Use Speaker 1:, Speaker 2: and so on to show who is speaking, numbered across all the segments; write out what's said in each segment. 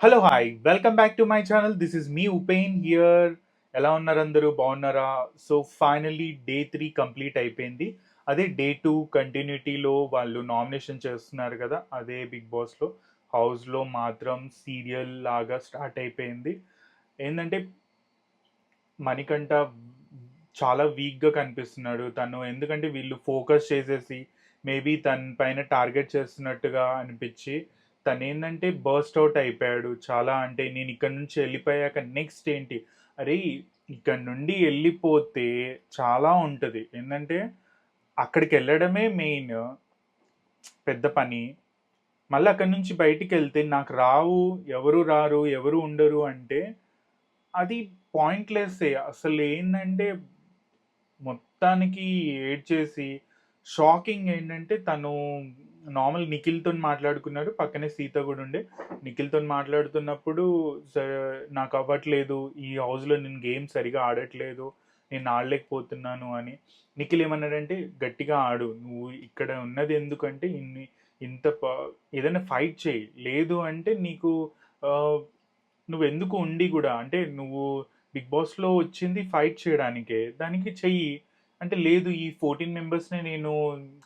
Speaker 1: Hello hi welcome back to my channel this is me Upen here. ఎలా ఉన్నారు అందరూ బాగున్నారా? సో ఫైనల్లీ డే 3 కంప్లీట్ అయిపోయింది. అదే డే 2 కంటిన్యూటీలో వాళ్ళు నామినేషన్ చేస్తున్నారు కదా, అదే బిగ్ బాస్లో హౌస్లో మాత్రం సీరియల్ లాగా స్టార్ట్ అయిపోయింది. ఏంటంటే మణికంఠ చాలా వీక్గా కనిపిస్తున్నాడు తను, ఎందుకంటే వీళ్ళు ఫోకస్ చేసేసి మేబీ తన పైన టార్గెట్ చేస్తున్నట్టుగా అనిపించి తను ఏంటంటే బర్స్ట్ అవుట్ అయిపోయాడు చాలా. అంటే నేను ఇక్కడ నుంచి వెళ్ళిపోయాక నెక్స్ట్ ఏంటి, అరే ఇక్కడ నుండి వెళ్ళిపోతే చాలా ఉంటుంది, ఏంటంటే అక్కడికి వెళ్ళడమే మెయిన్ పెద్ద పని. మళ్ళీ అక్కడి నుంచి బయటికి వెళ్తే నాకు రావు, ఎవరు రారు, ఎవరు ఉండరు అంటే అది పాయింట్లెస్. అసలు ఏంటంటే మొత్తానికి ఏడ్చేసి షాకింగ్ ఏంటంటే తను నార్మల్ నిఖిల్తో మాట్లాడుకున్నాడు, పక్కనే సీత కూడా ఉండే. నిఖిల్తో మాట్లాడుతున్నప్పుడు నాకు అవ్వట్లేదు ఈ హౌస్లో, నేను గేమ్ సరిగా ఆడట్లేదు, నేను ఆడలేకపోతున్నాను అని. నిఖిల్ ఏమన్నాడంటే గట్టిగా ఆడు, నువ్వు ఇక్కడ ఉన్నది ఎందుకంటే ఇంత ఏదైనా ఫైట్ చేయి, లేదు అంటే నీకు ఆ, నువ్వు ఎందుకు ఉండి కూడా, అంటే నువ్వు బిగ్ బాస్లో వచ్చింది ఫైట్ చేయడానికే, దానికి చెయ్యి అంటే. లేదు ఈ 14 మెంబర్స్ని నేను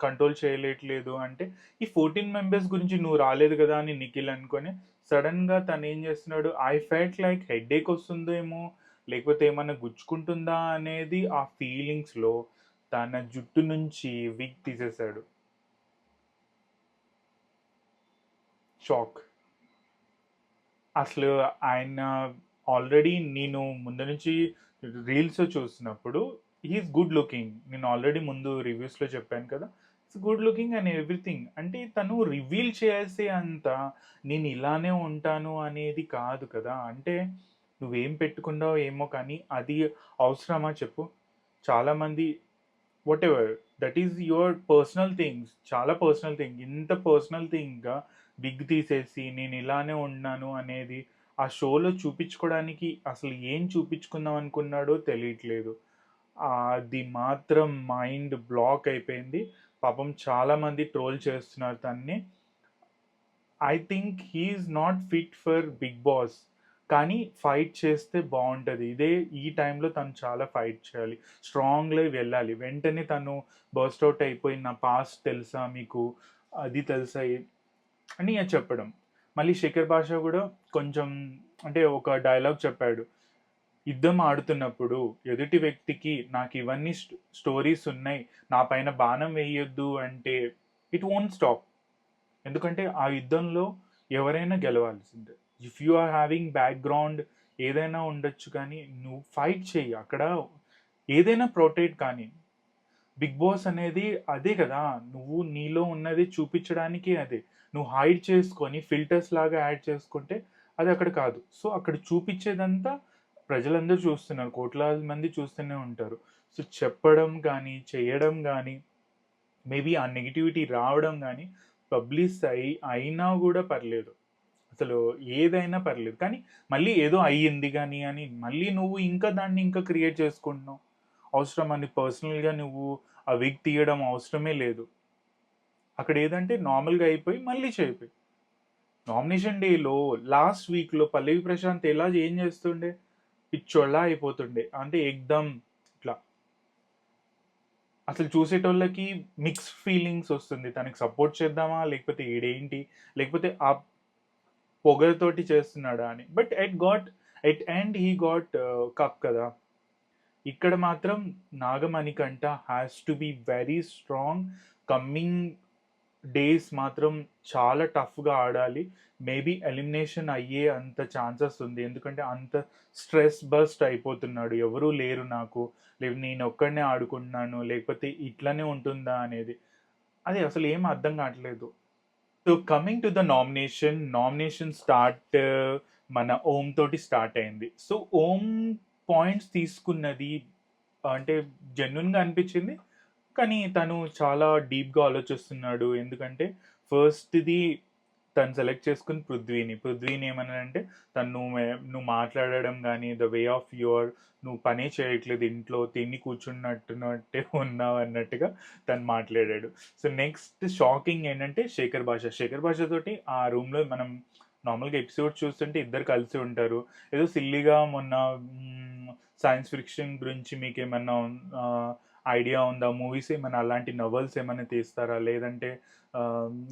Speaker 1: కంట్రోల్ చేయలేట్లేదు అంటే, ఈ 14 మెంబర్స్ గురించి నువ్వు రాలేదు కదా అని నిఖిల్ అనుకొని సడన్గా తను ఏం చేస్తున్నాడు, ఐ ఫెల్ట్ లైక్ హెడ్ఏక్ వస్తుందేమో, లేకపోతే ఏమన్నా గుచ్చుకుంటుందా అనేది ఆ ఫీలింగ్స్లో తన జుట్టు నుంచి విగ్ తీసేశాడు. షాక్. అసలు ఆయన ఆల్రెడీ నేను ముందు నుంచి రీల్స్ చూసినప్పుడు హీఈస్ గుడ్ లుకింగ్. నేను ఆల్రెడీ ముందు రివ్యూస్లో చెప్పాను కదా, it's good looking and everything. అంటే తను రివీల్ చేసే అంత నేను ఇలానే ఉంటాను అనేది కాదు కదా. అంటే నువ్వేం పెట్టుకున్నావో ఏమో, కానీ అది అవసరమా చెప్పు? చాలామంది what ever that is your personal things, చాలా పర్సనల్ థింగ్, ఇంత పర్సనల్ థింగ్గా బిగ్ తీసేసి నేను ఇలానే ఉన్నాను అనేది ఆ షోలో చూపించుకోవడానికి అసలు ఏం చూపించుకుందాం అనుకున్నాడో తెలియట్లేదు. అది మాత్రం మైండ్ బ్లాక్ అయిపోయింది. పాపం చాలామంది ట్రోల్ చేస్తున్నారు తన్ని. I think he's not fit for Bigg Boss, కానీ ఫైట్ చేస్తే బాగుంటుంది. ఇదే ఈ టైంలో తను చాలా ఫైట్ చేయాలి, స్ట్రాంగ్గా వెళ్ళాలి. వెంటనే తను బర్స్ట్ అవుట్ అయిపోయి నా పాస్ట్ తెలుసా మీకు, అది తెలుసా అని చెప్పడం. మళ్ళీ శేఖర్ భాష కూడా కొంచెం, అంటే ఒక డైలాగ్ చెప్పాడు, యుద్ధం ఆడుతున్నప్పుడు ఎదుటి వ్యక్తికి నాకు ఇవన్నీ స్టోరీస్ ఉన్నాయి, నా పైన బాణం వేయొద్దు అంటే ఇట్ వోంట్ స్టాప్. ఎందుకంటే ఆ యుద్ధంలో ఎవరైనా గెలవాల్సిందే. If you are having background ఏదైనా ఉండొచ్చు, కానీ నువ్వు ఫైట్ చేయి అక్కడ, ఏదైనా ప్రొటెక్ట్. కానీ బిగ్ బాస్ అనేది అదే కదా, నువ్వు నీలో ఉన్నది చూపించడానికి అదే. నువ్వు హైడ్ చేసుకొని ఫిల్టర్స్ లాగా యాడ్ చేసుకుంటే అది అక్కడ కాదు. సో అక్కడ చూపించేదంతా ప్రజలందరూ చూస్తున్నారు, కోట్లాది మంది చూస్తూనే ఉంటారు. సో చెప్పడం కానీ చేయడం కానీ, మేబీ ఆ నెగిటివిటీ రావడం కానీ పబ్లిష్ అయినా కూడా పర్లేదు, అసలు ఏదైనా పర్లేదు. కానీ మళ్ళీ ఏదో అయ్యింది కానీ అని మళ్ళీ నువ్వు ఇంకా దాన్ని ఇంకా క్రియేట్ చేసుకుంటున్నావు. అవసరం అని పర్సనల్గా నువ్వు ఆ విగ్ తీయడం అవసరమే లేదు. అక్కడ ఏదంటే నార్మల్గా అయిపోయి మళ్ళీ చేయిపోయి. నామినేషన్ డేలో లాస్ట్ వీక్లో పల్లవి ప్రశాంత్ ఎలా ఏం చేస్తుండే, పిచ్చోళ్ళ అయిపోతుండే, అంటే ఎగ్దమ్ ఇట్లా. అసలు చూసేటోళ్ళకి మిక్స్ ఫీలింగ్స్ వస్తుంది, తనకి సపోర్ట్ చేద్దామా లేకపోతే ఈడేంటి, లేకపోతే ఆ పొగతోటి చేస్తున్నాడా అని. But at end he got cup కదా. ఇక్కడ మాత్రం Nagamanikanta has to be very strong. Coming days మాత్రం చాలా టఫ్గా ఆడాలి. మేబీ ఎలిమినేషన్ అయ్యే అంత ఛాన్సెస్ ఉంది, ఎందుకంటే అంత స్ట్రెస్ బస్ట్ అయిపోతున్నాడు. ఎవరూ లేరు నాకు, లేదు నేను ఒక్కడనే ఆడుకుంటున్నాను, లేకపోతే ఇట్లనే ఉంటుందా అనేది అది అసలు ఏం అర్థం కావట్లేదు. So coming to the nomination start మన ఓమ్ తోటి స్టార్ట్ అయింది. సో ఓమ్ పాయింట్స్ తీసుకున్నది అంటే జెన్యున్గా అనిపించింది, కానీ తను చాలా డీప్గా ఆలోచిస్తున్నాడు. ఎందుకంటే ఫస్ట్ది తను సెలెక్ట్ చేసుకుని పృథ్వీని ఏమన్నాడంటే, తను నువ్వు మాట్లాడడం కానీ ద వే ఆఫ్ యువర్, నువ్వు పనే చేయట్లేదు ఇంట్లో, తిని కూర్చున్నట్టే ఉన్నావు అన్నట్టుగా తను మాట్లాడాడు. సో నెక్స్ట్ షాకింగ్ ఏంటంటే శేఖర్ భాష తోటి ఆ రూమ్లో మనం నార్మల్గా ఎపిసోడ్ చూస్తుంటే ఇద్దరు కలిసి ఉంటారు. ఏదో సిల్లీగా మొన్న సైన్స్ ఫిక్షన్ గురించి మీకు ఏమన్నా ఐడియా ఉందా? మూవీస్ ఏమైనా అలాంటి నవల్స్ ఏమైనా తీస్తారా? లేదంటే ఆ,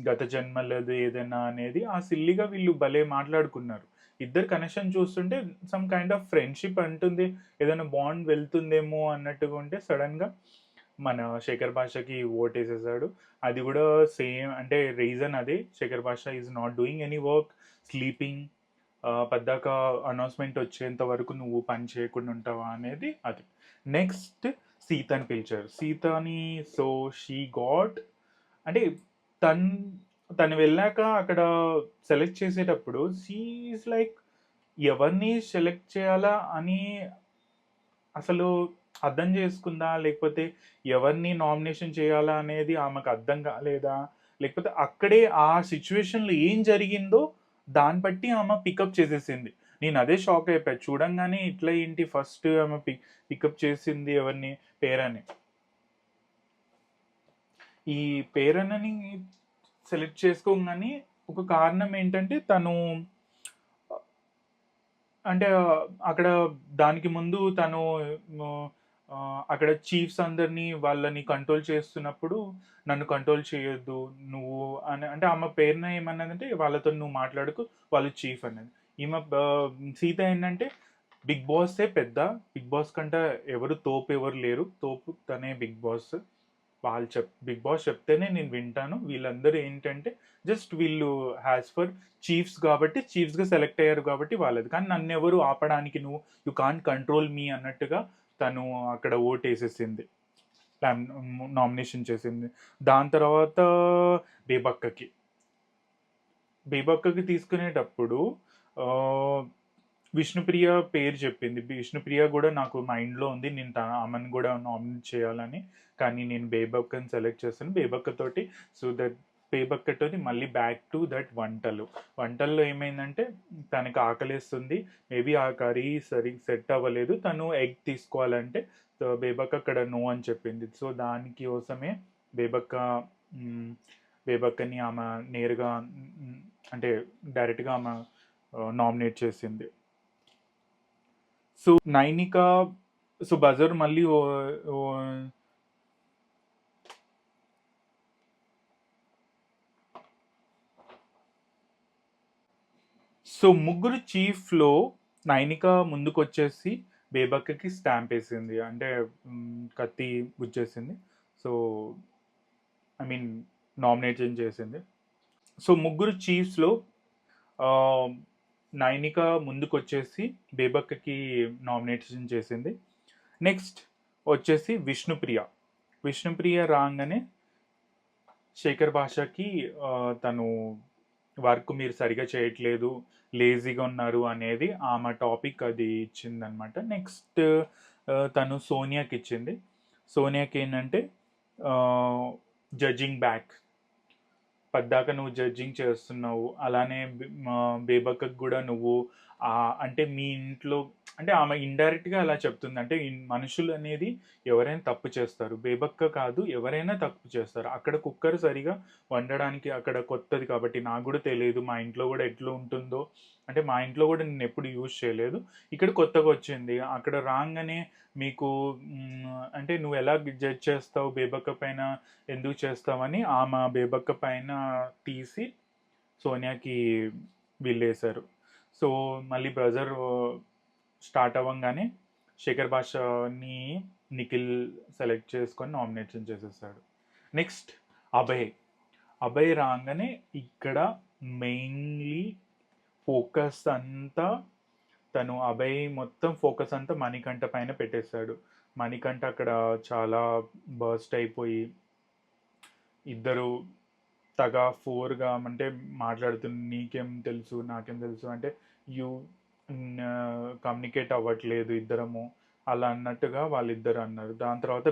Speaker 1: గత జన్మలది ఏదైనా అనేది ఆ సిల్లీగా వీళ్ళు భలే మాట్లాడుకున్నారు. ఇద్దరు కనెక్షన్ చూస్తుంటే సమ్ కైండ్ ఆఫ్ ఫ్రెండ్షిప్ అంటుంది, ఏదైనా బాండ్ వెళ్తుందేమో అన్నట్టుగా ఉంటే సడన్గా మన శేఖర్ భాషకి ఓటేసేసాడు. అది కూడా సేమ్, అంటే రీజన్ అదే, శేఖర్ భాష is not doing any work, sleeping, పద్దాక అనౌన్స్మెంట్ వచ్చేంత వరకు నువ్వు పని చేయకుండా ఉంటావా అనేది అది. నెక్స్ట్ సీతని పిలిచారు. సీతని, సో షీ గాట్, అంటే తన్ తను వెళ్ళాక అక్కడ సెలెక్ట్ చేసేటప్పుడు షీఈస్ లైక్ ఎవరిని సెలెక్ట్ చేయాలా అని అసలు అర్థం చేసుకుందా, లేకపోతే ఎవరిని నామినేషన్ చేయాలా అనేది ఆమెకు అర్థం కాలేదా, లేకపోతే అక్కడే ఆ సిచ్యువేషన్లో ఏం జరిగిందో దాన్ని బట్టి ఆమె పికప్ చేసేసింది. నేను అదే షాక్ అయిపోయా చూడంగానే, ఇట్లా ఏంటి ఫస్ట్ ఆమె పికప్ చేసింది ఎవరిని, పేరని. ఈ పేరన్నని సెలెక్ట్ చేసుకోగానే ఒక కారణం ఏంటంటే తను, అంటే అక్కడ దానికి ముందు తను ఆ, అక్కడ చీఫ్స్ అందరినీ వాళ్ళని కంట్రోల్ చేస్తున్నప్పుడు నన్ను కంట్రోల్ చేయొద్దు నువ్వు అని, అంటే ఆమె పేరున ఏమన్నదంటే వాళ్ళతో నువ్వు మాట్లాడుకు, వాళ్ళు చీఫ్ అన్నది. ఈమె సీత ఏంటంటే బిగ్ బాసే పెద్ద, బిగ్ బాస్ కంటే ఎవరు తోపు ఎవరు లేరు, తోపు తనే బిగ్ బాస్. బిగ్ బాస్ చెప్తేనే నేను వింటాను, వీళ్ళందరూ ఏంటంటే జస్ట్ వీళ్ళు హ్యాస్ ఫర్ చీఫ్స్ కాబట్టి, చీఫ్స్గా సెలెక్ట్ అయ్యారు కాబట్టి వాళ్ళది, కానీ నన్ను ఎవరు ఆపడానికి, నువ్వు యు కాంట్ కంట్రోల్ మీ అన్నట్టుగా తను అక్కడ ఓట్ వేసేసింది, నామినేషన్ చేసింది. దాని తర్వాత బేబక్కకి బేబక్కకి తీసుకునేటప్పుడు ఆ, విష్ణుప్రియ పేరు చెప్పింది. విష్ణుప్రియ కూడా నాకు మైండ్లో ఉంది, నేను ఆమెను కూడా నామినేట్ చేయాలని, కానీ నేను బేబక్కని సెలెక్ట్ చేస్తాను, బేబక్కతోటి. సో దట్ బేబక్కతోటి మళ్ళీ బ్యాక్ టు దట్ వంటల్లో ఏమైందంటే తనకి ఆకలిస్తుంది, మేబీ ఆ కర్రీ సెట్ అవ్వలేదు, తను ఎగ్ తీసుకోవాలంటే బేబక్క అక్కడ నో అని చెప్పింది. సో దానికి కోసమే బేబక్క మ్, బేబక్కని ఆమె నేరుగా, అంటే డైరెక్ట్గా ఆమె నామినేట్ చేసింది. సో నైనిక, సో బజర్ మళ్ళీ సో ముగ్గురు చీఫ్లో నైనిక ముందుకు వచ్చేసి బేబక్కకి స్టాంప్ వేసింది, అంటే కత్తి గుచ్చేసింది. సో ఐ మీన్ నామినేషన్ చేసింది. సో ముగ్గురు చీఫ్స్లో నైనిక ముందుకు వచ్చేసి బేబక్కకి నామినేషన్ చేసింది. నెక్స్ట్ వచ్చేసి విష్ణుప్రియ రాగానే శేఖర్ భాషకి తను వర్క్ మీరు సరిగా చేయట్లేదు, లేజీగా ఉన్నారు అనేది ఆమె టాపిక్ అది ఇచ్చిందనమాట. నెక్స్ట్ తను సోనియాకి ఇచ్చింది. సోనియాకి ఏంటంటే జడ్జింగ్ బ్యాక్, పద్దాక నువ్వు జడ్జింగ్ చేస్తున్నావు, అలానే బేబక్కకు కూడా నువ్వు అంటే మీ ఇంట్లో, అంటే ఆమె ఇండైరెక్ట్గా అలా చెప్తుంది, అంటే మనుషులు అనేది ఎవరైనా తప్పు చేస్తారు, బేబక్క కాదు ఎవరైనా తప్పు చేస్తారు. అక్కడ కుక్కర్ సరిగా వండడానికి అక్కడ కొత్తది కాబట్టి నాకు కూడా తెలియదు, మా ఇంట్లో కూడా ఎట్లా ఉంటుందో, అంటే మా ఇంట్లో కూడా నేను ఎప్పుడు యూజ్ చేయలేదు, ఇక్కడ కొత్తగా వచ్చింది, అక్కడ రాగానే మీకు అంటే నువ్వు ఎలా జడ్జ్ చేస్తావు, బేబక్క పైన ఎందుకు చేస్తామని ఆమె బేబక్క పైన తీసి సోనియాకి వీళ్ళేశారు. సో మళ్ళీ బ్రజర్ స్టార్ట్ అవ్వగానే శేఖర్ భాషని నిఖిల్ సెలెక్ట్ చేసుకొని నామినేషన్ చేసేసాడు. నెక్స్ట్ అభయ్ రాగానే ఇక్కడ మెయిన్లీ ఫోకస్ అంతా తను అభయ్ మొత్తం ఫోకస్ అంతా మణికంఠ పైన పెట్టేశాడు. మణికంఠ అక్కడ చాలా బర్స్ట్ అయిపోయి ఇద్దరు తగా ఫోర్గా అంటే మాట్లాడుతున్న, నీకేం తెలుసు నాకేం తెలుసు అంటే యూ కమ్యూనికేట్ అవ్వట్లేదు ఇద్దరము అలా అన్నట్టుగా వాళ్ళిద్దరు అన్నారు. దాని తర్వాత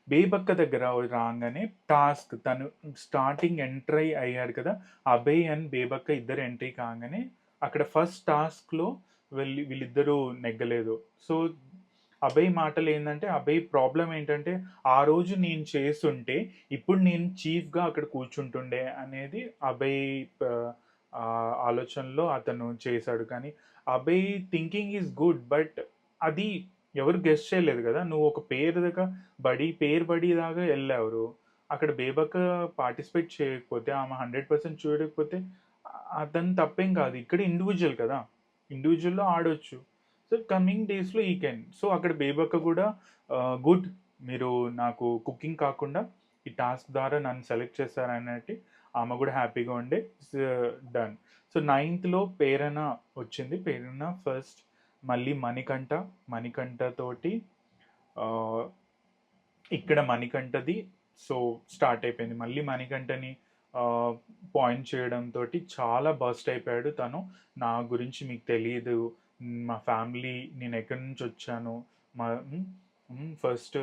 Speaker 1: బేబక్క దగ్గర రాగానే టాస్క్, తను స్టార్టింగ్ ఎంట్రీ అయ్యాడు కదా, అభయ్ అండ్ బేబక్క ఇద్దరు ఎంట్రీ కాగానే అక్కడ ఫస్ట్ టాస్క్లో వీళ్ళిద్దరూ నెగ్గలేదు. సో అభయ్ మాటలు ఏంటంటే, అభయ్ ప్రాబ్లం ఏంటంటే ఆ రోజు నేను చేస్తుంటే ఇప్పుడు నేను చీఫ్గా అక్కడ కూర్చుంటుండే అనేది అభయ్ ఆలోచనలో అతను చేశాడు. కానీ Abhay thinking is good. But అది ఎవరు గెస్ చేయలేదు కదా! నువ్వు ఒక పేరు దాకా పేరు బడి దాకా ఎళ్ళారు. అక్కడ బేబక్క పార్టిసిపేట్ చేయకపోతే, ఆమె 100% చూడకపోతే అతని తప్పేం కాదు. ఇక్కడ ఇండివిడ్యువల్ కదా! ఇండివిడ్యువల్‌లో ఆడొచ్చు. సో, కమింగ్ డేస్‌లో ఈ కెన్. సో, అక్కడ బేబక్క కూడా గుడ్, మీరు నాకు కుకింగ్ కాకుండా ఈ టాస్క్ ద్వారా నన్ను సెలెక్ట్ చేశారన్నట్టు ఆమె కూడా హ్యాపీగా ఉండే డన్. సో, నైన్త్‌లో ప్రేరణ వచ్చింది. ప్రేరణ ఫస్ట్, మళ్ళీ మణికంఠ తోటి ఆహ్, ఇక్కడ మణికంఠది సో, స్టార్ట్ అయిపోయింది. మళ్ళీ మణికంఠని పాయింట్ చేయడంతోటి చాలా బర్స్ట్ అయిపోయాడు తను. నా గురించి మీకు తెలీదు. మా ఫ్యామిలీ, నేనెక్కడి నుంచొచ్చాను. మా ఫస్ట్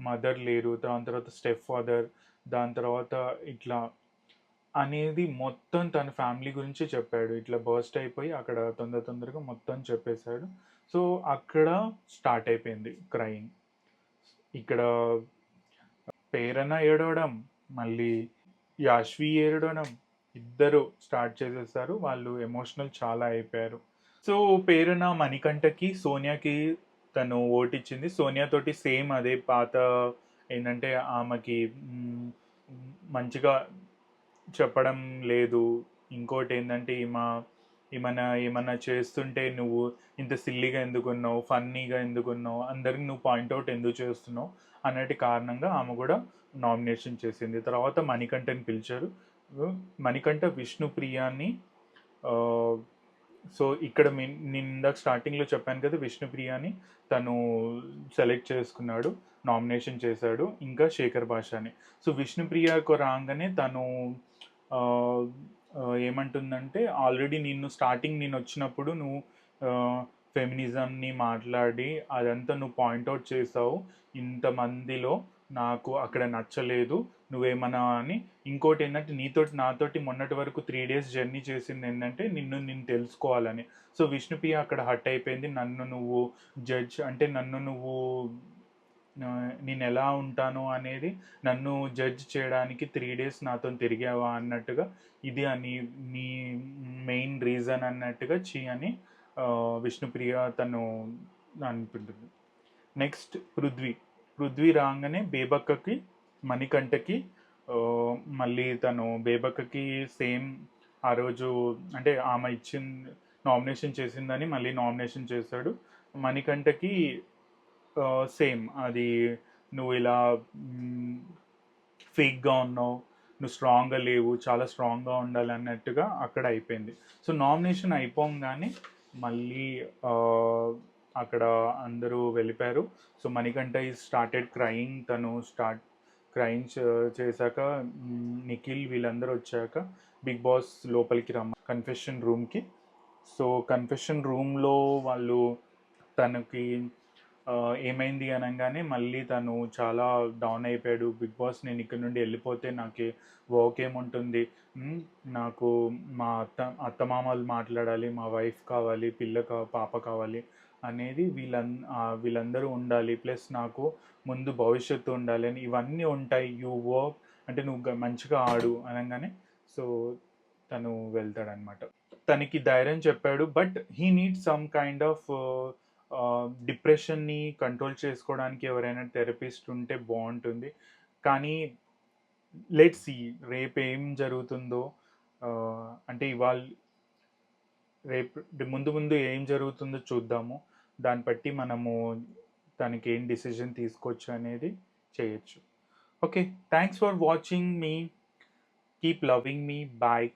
Speaker 1: మదర్ లేరు. దాని తర్వాత స్టెప్ ఫాదర్. దాని తర్వాత ఇట్లా అనేది మొత్తం తన ఫ్యామిలీ గురించే చెప్పాడు. ఇట్లా బర్స్ట్ అయిపోయి అక్కడ తొందరగా మొత్తం చెప్పేశాడు. సో, అక్కడ స్టార్ట్ అయిపోయింది క్రయింగ్. ఇక్కడ ప్రేరణ ఏడవడం, మళ్ళీ యాష్వి ఏడవడం, ఇద్దరు స్టార్ట్ చేసేసారు. వాళ్ళు ఎమోషనల్ చాలా అయిపోయారు. సో, ప్రేరణ మణికంఠకి, సోనియాకి తను ఓటిచ్చింది. సోనియా తోటి సేమ్ అదే పాత ఏంటంటే ఆమెకి మంచిగా చెప్పడం లేదు. ఇంకోటి ఏంటంటే ఏమన్నా చేస్తుంటే నువ్వు ఇంత సిల్లీగా ఎందుకున్నావు, ఫన్నీగా ఎందుకున్నావు, అందరికి నువ్వు పాయింట్అవుట్ ఎందుకు చేస్తున్నావు అన్నటి కారణంగా ఆమె కూడా నామినేషన్ చేసింది. తర్వాత మణికంఠని పిలిచారు. మణికంఠ విష్ణుప్రియాని సో ఇక్కడ నేను ఇందాక స్టార్టింగ్లో చెప్పాను కదా, విష్ణుప్రియాని తను సెలెక్ట్ చేసుకున్నాడు, నామినేషన్ చేశాడు. ఇంకా శేఖర్ భాషని. సో విష్ణుప్రియకు రాగానే తను ఏమంటుందంటే, ఆల్రెడీ నేను వచ్చినప్పుడు నువ్వు ఫెమినిజంని మాట్లాడి అదంతా నువ్వు పాయింట్అవుట్ చేసావు ఇంతమందిలో, నాకు అక్కడ నచ్చలేదు, నువ్వేమన్నా అని. ఇంకోటి ఏంటంటే నాతోటి మొన్నటి వరకు 3 days జర్నీ చేసింది ఏంటంటే నిన్ను తెలుసుకోవాలని. సో విష్ణుప్రియ అక్కడ హట్ అయిపోయింది. నన్ను నువ్వు అంటే నన్ను నువ్వు నేను ఎలా ఉంటాను అనేది నన్ను జడ్జ్ చేయడానికి 3 days నాతో తిరిగావా అన్నట్టుగా, ఇది అని నీ మెయిన్ రీజన్ అన్నట్టుగా అని విష్ణుప్రియ తను అనుకుంటుంది. నెక్స్ట్ పృథ్వీ రాగానే బేబక్కకి, మణికంఠకి మళ్ళీ తను బేబక్కకి సేమ్ ఆ రోజు అంటే ఆమె నామినేషన్ చేసిందని మళ్ళీ నామినేషన్ చేశాడు. మణికంఠకి సేమ్ అది, నువ్వు ఇలా ఫేక్గా ఉన్నావు, నువ్వు స్ట్రాంగ్గా లేవు, చాలా స్ట్రాంగ్గా ఉండాలి అన్నట్టుగా అక్కడ అయిపోయింది. సో నామినేషన్ అయిపోగానే మళ్ళీ అక్కడ అందరూ వెళ్ళిపోయారు. సో మణికంఠ ఈ స్టార్టెడ్ క్రయింగ్. తను క్రయింగ్ చేశాక నిఖిల్ వీళ్ళందరూ వచ్చాక బిగ్ బాస్ లోపలికి కన్ఫెషన్ రూమ్కి. సో కన్ఫెషన్ రూమ్లో వాళ్ళు తనకి ఏమైంది అనగానే మళ్ళీ తను చాలా డౌన్ అయిపోయాడు. బిగ్ బాస్ నేను ఇక్కడ నుండి వెళ్ళిపోతే నాకు వర్క్ ఏముంటుంది, నాకు మా అత్తమామలు మాట్లాడాలి, మా వైఫ్ కావాలి, పాప కావాలి అనేది, వీళ్ళందరూ ఉండాలి, ప్లస్ నాకు ముందు భవిష్యత్తు ఉండాలి అని, ఇవన్నీ ఉంటాయి. వర్క్ అంటే నువ్వు మంచిగా ఆడు అనగానే సో తను వెళ్తాడనమాట. తనకి ధైర్యం చెప్పాడు. But he need some kind of డిప్రెషన్ని కంట్రోల్ చేసుకోవడానికి ఎవరైనా థెరపిస్ట్ ఉంటే బాగుంటుంది. కానీ లెట్స్ సీ రేపు ఏం జరుగుతుందో, అంటే ముందు ఏం జరుగుతుందో చూద్దాము. దాన్ని బట్టి మనము తనకి ఏం డిసిజన్ తీసుకోవచ్చు అనేది చేయొచ్చు. ఓకే, థ్యాంక్స్ ఫర్ వాచింగ్ మీ. కీప్ లవింగ్ మీ. బాయ్.